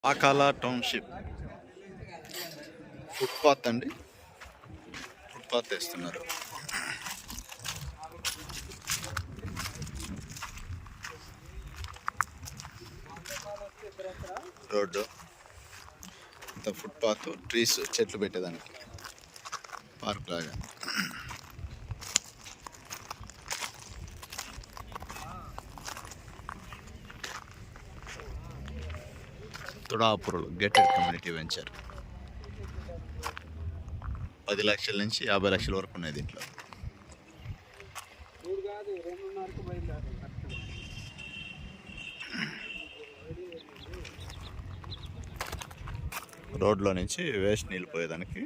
ఆకాల township footpath అండి. Footpath వేస్తున్నారు. Road ఇంత ఫుట్పాత్, ట్రీస్, చెట్లు పెట్టేదానికి పార్క్ లాగా. తుడాపురులు గేటెడ్ కమ్యూనిటీ వెంచర్ 10 లక్షల నుంచి 50 లక్షల వరకు ఉన్నాయి దీంట్లో. రోడ్లో నుంచి వేస్ట్ నీళ్ళు పోయేదానికి